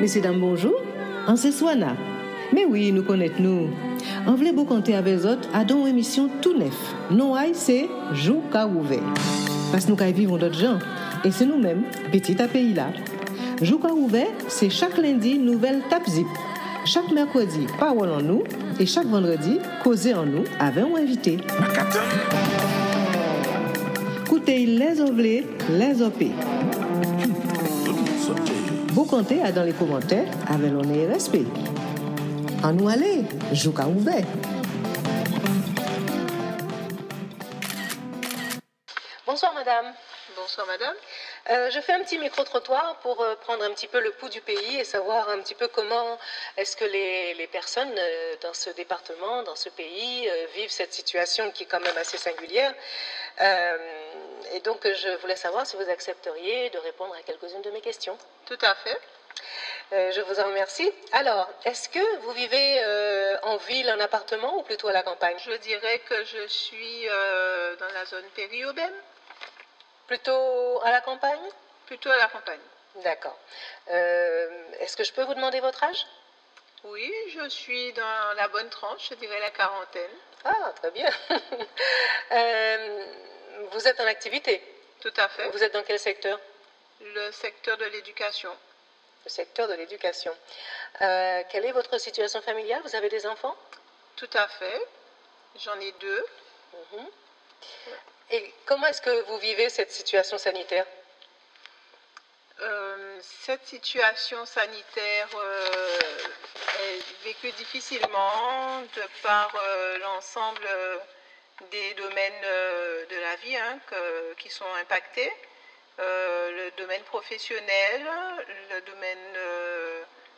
Messieurs, dames, bonjour. En ce soir, mais oui, nous connaissons nous. On voulait beaucoup compter avec les autres à une émission tout neuf. Non, c'est Jou Ka Ouvert. Parce que nous vivons d'autres gens. Et c'est nous-mêmes, petit à pays là. Jou Ka Ouvert, c'est chaque lundi, nouvelle Tap Zip. Chaque mercredi, parole en nous. Et chaque vendredi, causer en nous avec un invité. Écoutez les ovlés, les OP. Vous comptez dans les commentaires avec l'honneur et respect. En nous aller, Jou Ka Ouvert. Bonsoir madame. Bonsoir madame. Je fais un petit micro-trottoir pour prendre un petit peu le pouls du pays et savoir un petit peu comment est-ce que les personnes dans ce département, dans ce pays, vivent cette situation qui est quand même assez singulière. Et donc je voulais savoir si vous accepteriez de répondre à quelques-unes de mes questions. Tout à fait. Je vous en remercie. Alors, est-ce que vous vivez en ville, en appartement ou plutôt à la campagne? Je dirais que je suis dans la zone périurbaine. Plutôt à la campagne? Plutôt à la campagne. D'accord. Est-ce que je peux vous demander votre âge? Oui, je suis dans la bonne tranche, je dirais la quarantaine. Ah, très bien. Vous êtes en activité? Tout à fait. Vous êtes dans quel secteur? Le secteur de l'éducation. Le secteur de l'éducation. Quelle est votre situation familiale? Vous avez des enfants? Tout à fait. J'en ai 2. Et comment est-ce que vous vivez cette situation sanitaire? Cette situation sanitaire est vécue difficilement de par l'ensemble des domaines de la vie qui sont impactés. Le domaine professionnel, le domaine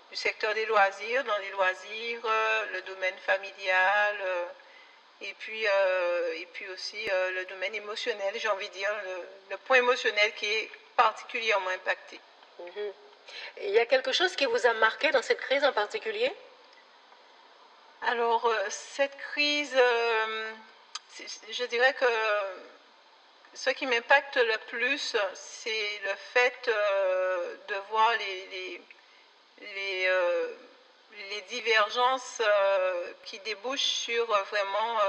du secteur des loisirs, dans les loisirs, le domaine familial, et puis aussi le domaine émotionnel, j'ai envie de dire, le point émotionnel qui est particulièrement impacté. Il y a quelque chose qui vous a marqué dans cette crise en particulier? Alors, cette crise, je dirais que ce qui m'impacte le plus, c'est le fait de voir les divergences qui débouchent sur vraiment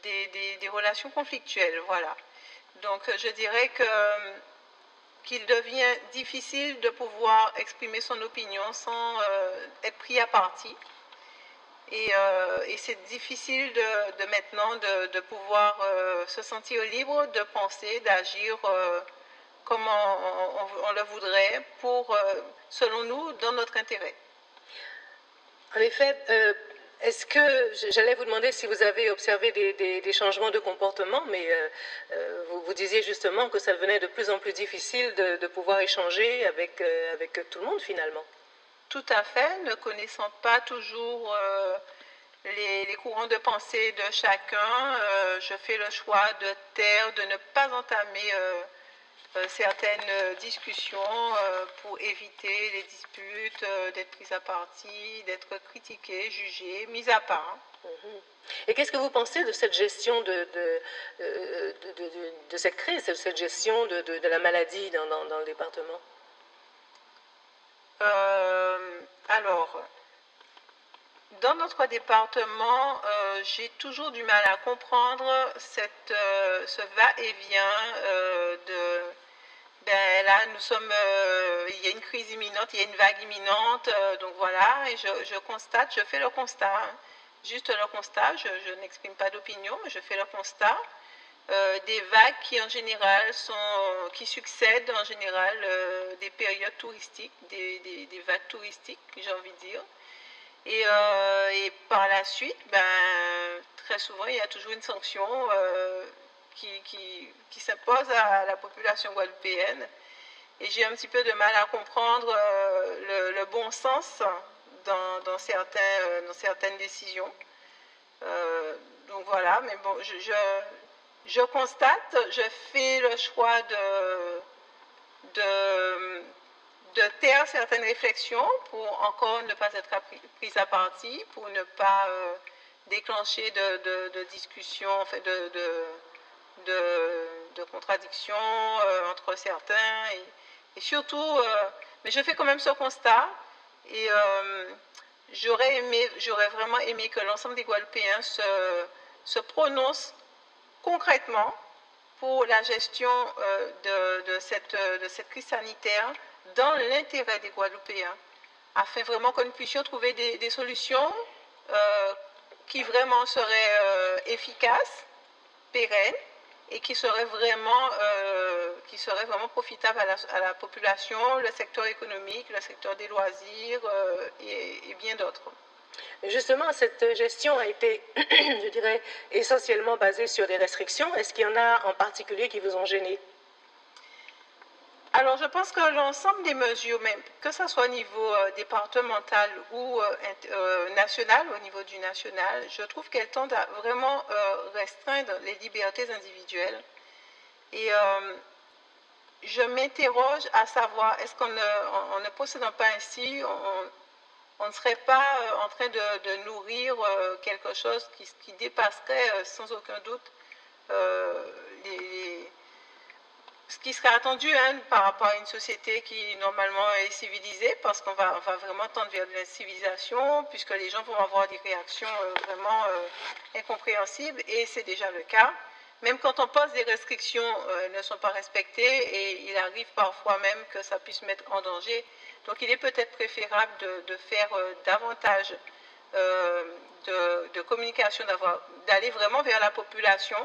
des relations conflictuelles. Voilà. Donc, je dirais qu'il devient difficile de pouvoir exprimer son opinion sans être pris à partie. Et c'est difficile de maintenant de pouvoir se sentir libre de penser, d'agir comme on le voudrait pour, selon nous, dans notre intérêt. En effet, est-ce que, j'allais vous demander si vous avez observé des changements de comportement, mais vous disiez justement que ça devenait de plus en plus difficile de pouvoir échanger avec tout le monde finalement. Tout à fait, ne connaissant pas toujours les courants de pensée de chacun, je fais le choix de taire, de ne pas entamer certaines discussions pour éviter les disputes, d'être prise à partie, d'être critiquée, jugée, mise à part. Et qu'est-ce que vous pensez de cette gestion de cette crise, de cette gestion de la maladie dans le département? Alors, dans notre département, j'ai toujours du mal à comprendre ce va-et-vient là, nous sommes, il y a une crise imminente, il y a une vague imminente, donc voilà, et je constate, je fais le constat, juste le constat, je n'exprime pas d'opinion, mais je fais le constat des vagues qui en général qui succèdent en général des périodes touristiques, des vagues touristiques, j'ai envie de dire. Et par la suite, très souvent, il y a toujours une sanction qui s'impose à la population guadeloupéenne. Et j'ai un petit peu de mal à comprendre le bon sens dans certaines décisions. Donc voilà, mais bon, je constate, je fais le choix de taire certaines réflexions pour encore ne pas être prise à partie, pour ne pas déclencher de discussions, de contradictions entre certains. Et surtout, mais je fais quand même ce constat, Et j'aurais vraiment aimé que l'ensemble des Guadeloupéens se prononcent concrètement pour la gestion de cette crise sanitaire dans l'intérêt des Guadeloupéens, afin vraiment que nous puissions trouver des solutions qui vraiment seraient efficaces, pérennes, et qui seraient vraiment profitables à la population, le secteur économique, le secteur des loisirs et bien d'autres. Justement, cette gestion a été, je dirais, essentiellement basée sur des restrictions. Est-ce qu'il y en a en particulier qui vous ont gêné? Alors, je pense que l'ensemble des mesures, même que ce soit au niveau départemental ou national, au niveau du national, je trouve qu'elles tendent à vraiment restreindre les libertés individuelles. Et je m'interroge à savoir, est-ce qu'en ne procédant pas ainsi, on ne serait pas en train de nourrir quelque chose qui dépasserait sans aucun doute ce qui serait attendu par rapport à une société qui normalement est civilisée, parce qu'on va vraiment tendre vers de la civilisation, puisque les gens vont avoir des réactions vraiment incompréhensibles, et c'est déjà le cas. Même quand on pose des restrictions, elles ne sont pas respectées, et il arrive parfois même que ça puisse mettre en danger. Donc il est peut-être préférable de faire davantage de communication, d'aller vraiment vers la population,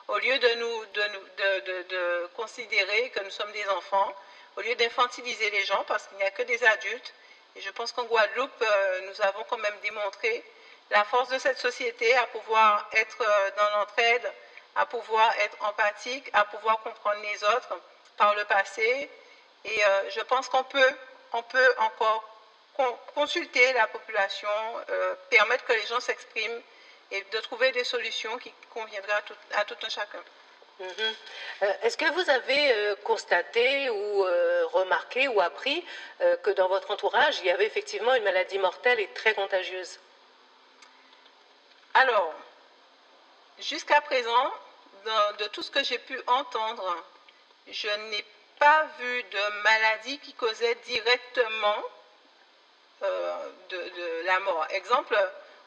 au lieu de considérer que nous sommes des enfants, au lieu d'infantiliser les gens, parce qu'il n'y a que des adultes. Et je pense qu'en Guadeloupe, nous avons quand même démontré la force de cette société à pouvoir être dans l'entraide, à pouvoir être empathique, à pouvoir comprendre les autres par le passé. Et je pense qu'on peut encore consulter la population, permettre que les gens s'expriment et de trouver des solutions qui conviendraient à tout un chacun. Est-ce que vous avez constaté ou remarqué ou appris que dans votre entourage, il y avait effectivement une maladie mortelle et très contagieuse? Alors, jusqu'à présent, de tout ce que j'ai pu entendre, je n'ai pas vu de maladie qui causait directement de la mort. Exemple,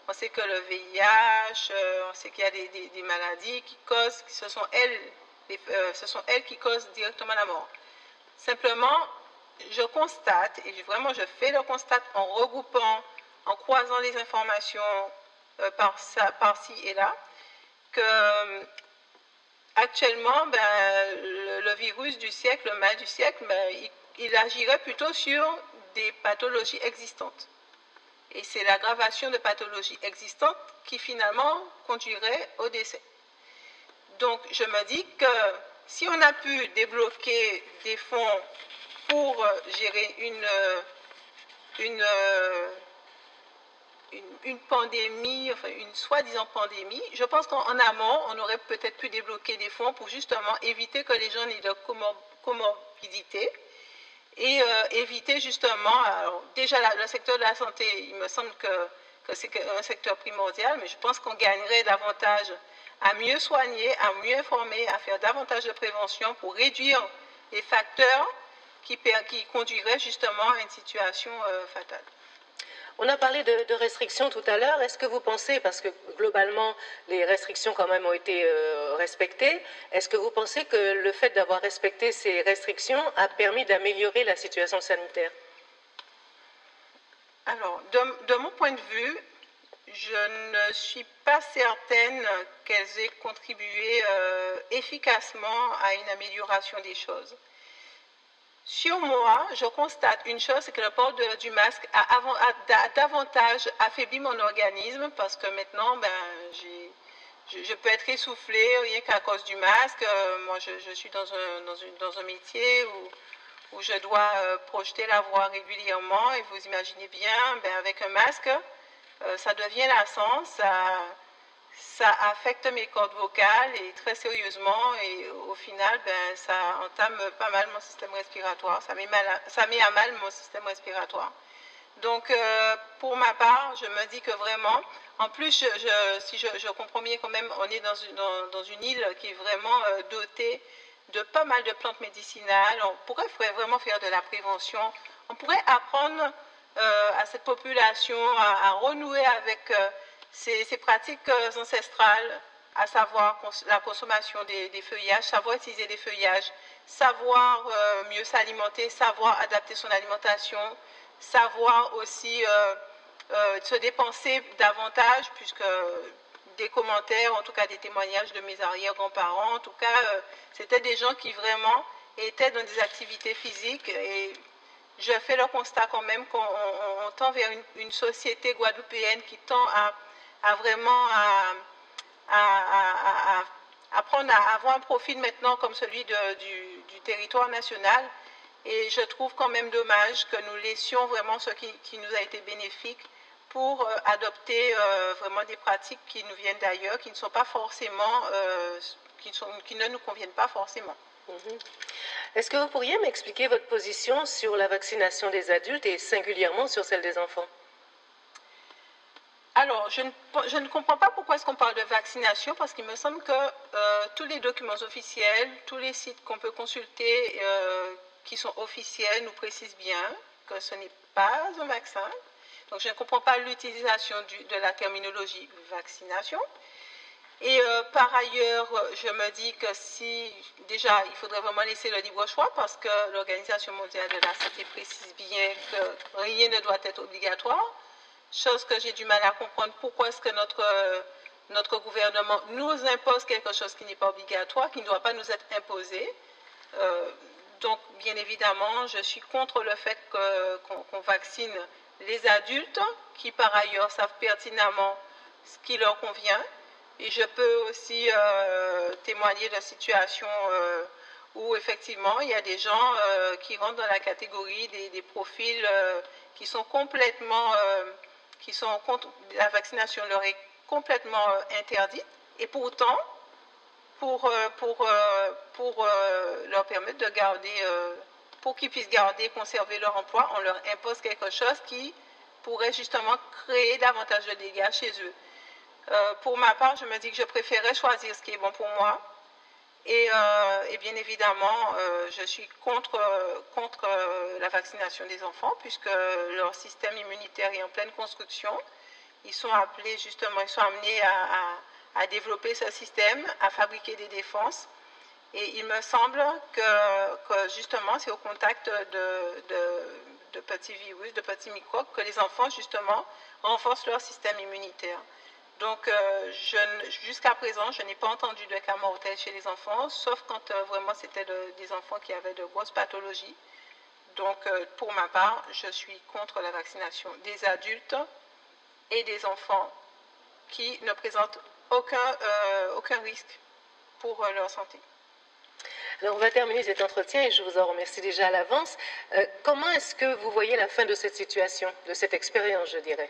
on sait que le VIH, on sait qu'il y a des maladies qui causent, ce sont elles qui causent directement la mort. Simplement, je constate, et vraiment je fais le constat en regroupant, en croisant les informations par-ci et là, que actuellement, le virus du siècle, le mal du siècle, il agirait plutôt sur des pathologies existantes. Et c'est l'aggravation de pathologies existantes qui finalement conduirait au décès. Donc je me dis que si on a pu débloquer des fonds pour gérer une pandémie, enfin une soi-disant pandémie, je pense qu'en amont, on aurait peut-être pu débloquer des fonds pour justement éviter que les gens n'aient de comorbidité et éviter justement, alors déjà le secteur de la santé, il me semble que c'est un secteur primordial, mais je pense qu'on gagnerait davantage à mieux soigner, à mieux informer, à faire davantage de prévention pour réduire les facteurs qui conduiraient justement à une situation fatale. On a parlé de restrictions tout à l'heure. Est-ce que vous pensez, parce que globalement les restrictions quand même ont été respectées, est-ce que vous pensez que le fait d'avoir respecté ces restrictions a permis d'améliorer la situation sanitaire? Alors, de mon point de vue, je ne suis pas certaine qu'elles aient contribué efficacement à une amélioration des choses. Sur moi, je constate une chose, c'est que le port du masque a davantage affaibli mon organisme, parce que maintenant, je peux être essoufflée rien qu'à cause du masque. Moi, je suis dans un métier où je dois projeter la voix régulièrement, et vous imaginez bien, avec un masque, ça devient lassant, ça affecte mes cordes vocales, et très sérieusement, et au final, ça entame pas mal mon système respiratoire, ça met à mal mon système respiratoire. Donc, pour ma part, je me dis que vraiment, en plus, si je comprends bien quand même, on est dans une île qui est vraiment dotée de pas mal de plantes médicinales. On pourrait vraiment faire de la prévention. On pourrait apprendre à cette population à renouer avec ces pratiques ancestrales, à savoir la consommation des feuillages, savoir utiliser des feuillages, savoir mieux s'alimenter, savoir adapter son alimentation, savoir aussi se dépenser davantage, puisque des commentaires, en tout cas des témoignages de mes arrière-grands-parents, en tout cas, c'était des gens qui vraiment étaient dans des activités physiques, et je fais le constat quand même qu'on tend vers une société guadeloupéenne qui tend à vraiment apprendre à avoir un profil maintenant comme celui du territoire national. Et je trouve quand même dommage que nous laissions vraiment ce qui nous a été bénéfique pour adopter vraiment des pratiques qui nous viennent d'ailleurs, qui ne sont pas forcément, qui ne nous conviennent pas forcément. Est-ce que vous pourriez m'expliquer votre position sur la vaccination des adultes et singulièrement sur celle des enfants? Alors, je ne comprends pas pourquoi est-ce qu'on parle de vaccination, parce qu'il me semble que tous les documents officiels, tous les sites qu'on peut consulter qui sont officiels nous précisent bien que ce n'est pas un vaccin. Donc, je ne comprends pas l'utilisation de la terminologie vaccination. Et par ailleurs, je me dis que déjà, il faudrait vraiment laisser le libre choix, parce que l'Organisation mondiale de la santé précise bien que rien ne doit être obligatoire. Chose que j'ai du mal à comprendre, pourquoi est-ce que notre gouvernement nous impose quelque chose qui n'est pas obligatoire, qui ne doit pas nous être imposé. Donc, bien évidemment, je suis contre le fait qu'on vaccine les adultes, qui par ailleurs savent pertinemment ce qui leur convient. Et je peux aussi témoigner de situations où effectivement il y a des gens qui rentrent dans la catégorie des profils qui sont complètement... qui sont contre la vaccination leur est complètement interdite, et pourtant, pour leur permettre de garder, pour qu'ils puissent garder, conserver leur emploi, on leur impose quelque chose qui pourrait justement créer davantage de dégâts chez eux. Pour ma part, je me dis que je préférerais choisir ce qui est bon pour moi. Et bien évidemment, je suis contre la vaccination des enfants, puisque leur système immunitaire est en pleine construction. Ils sont appelés justement, ils sont amenés à développer ce système, à fabriquer des défenses. Et il me semble que justement, c'est au contact de petits virus, de petits microbes, que les enfants justement renforcent leur système immunitaire. Donc, jusqu'à présent, je n'ai pas entendu de cas mortels chez les enfants, sauf quand vraiment c'était des enfants qui avaient de grosses pathologies. Donc, pour ma part, je suis contre la vaccination des adultes et des enfants qui ne présentent aucun risque pour leur santé. Alors, on va terminer cet entretien et je vous en remercie déjà à l'avance. Comment est-ce que vous voyez la fin de cette situation, de cette expérience, je dirais?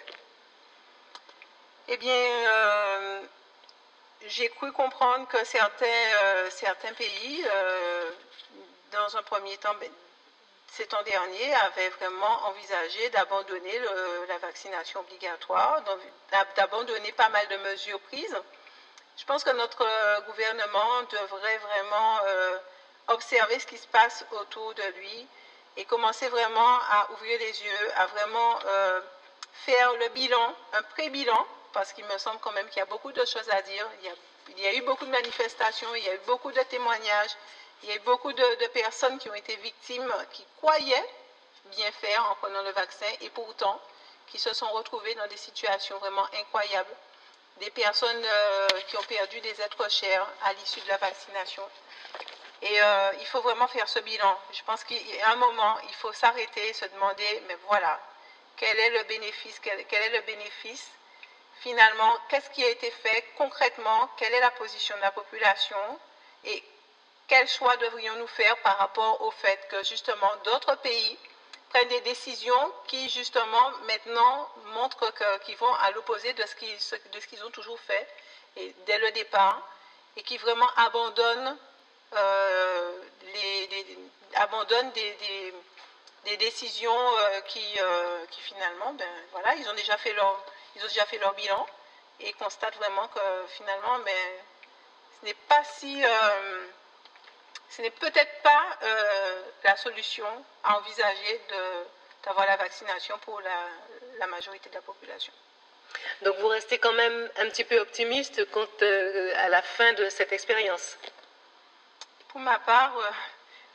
Eh bien, j'ai cru comprendre que certains pays, dans un premier temps, cet an dernier, avaient vraiment envisagé d'abandonner la vaccination obligatoire, d'abandonner pas mal de mesures prises. Je pense que notre gouvernement devrait vraiment observer ce qui se passe autour de lui et commencer vraiment à ouvrir les yeux, à vraiment faire le bilan, un pré-bilan, parce qu'il me semble quand même qu'il y a beaucoup de choses à dire. Il y a eu beaucoup de manifestations, il y a eu beaucoup de témoignages, il y a eu beaucoup de personnes qui ont été victimes, qui croyaient bien faire en prenant le vaccin, et pourtant qui se sont retrouvées dans des situations vraiment incroyables. Des personnes qui ont perdu des êtres chers à l'issue de la vaccination. Et il faut vraiment faire ce bilan. Je pense qu'à un moment, il faut s'arrêter et se demander, mais voilà, quel est le bénéfice, finalement, qu'est-ce qui a été fait concrètement, quelle est la position de la population et quel choix devrions-nous faire par rapport au fait que justement d'autres pays prennent des décisions qui justement maintenant montrent qu'ils vont à l'opposé de ce qu'ils ont toujours fait et dès le départ, et qui vraiment abandonnent des décisions qui finalement, ben voilà, ils ont déjà fait leur bilan et constatent vraiment que finalement, mais ce n'est pas ce n'est peut-être pas la solution à envisager d'avoir la vaccination pour la majorité de la population. Donc vous restez quand même un petit peu optimiste quant à la fin de cette expérience? Pour ma part,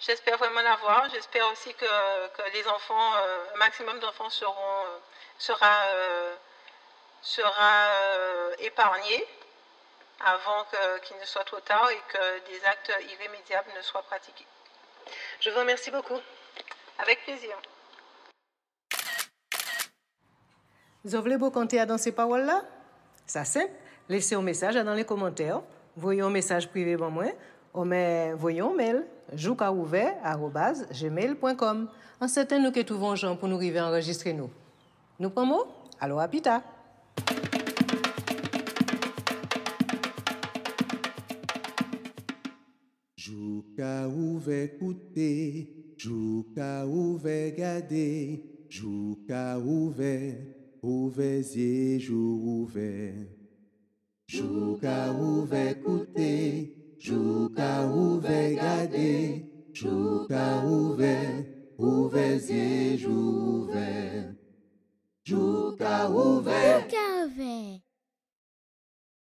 j'espère vraiment l'avoir. J'espère aussi que les enfants, un maximum d'enfants sera épargné avant qu'il ne soit trop tard et que des actes irrémédiables ne soient pratiqués. Je vous remercie beaucoup. Avec plaisir. Vous voulez vous compter dans ces paroles-là? Ça simple. Laissez un message dans les commentaires. Voyez un message privé pour moi. Ou mais voyez un mail joukaouvert@gmail.com. En certain nous que trouvons gens pour nous arriver à enregistrer nous. Nous prenons? Alors à pita. Jouka ouvert écouter, jouka ouvert garder, jouka ouvert, ouvert yeux, jour ouvert. Jouka ouvert écouter, jouka ouvert garder, jouka ouvert, ouvert yeux, jour ouvert.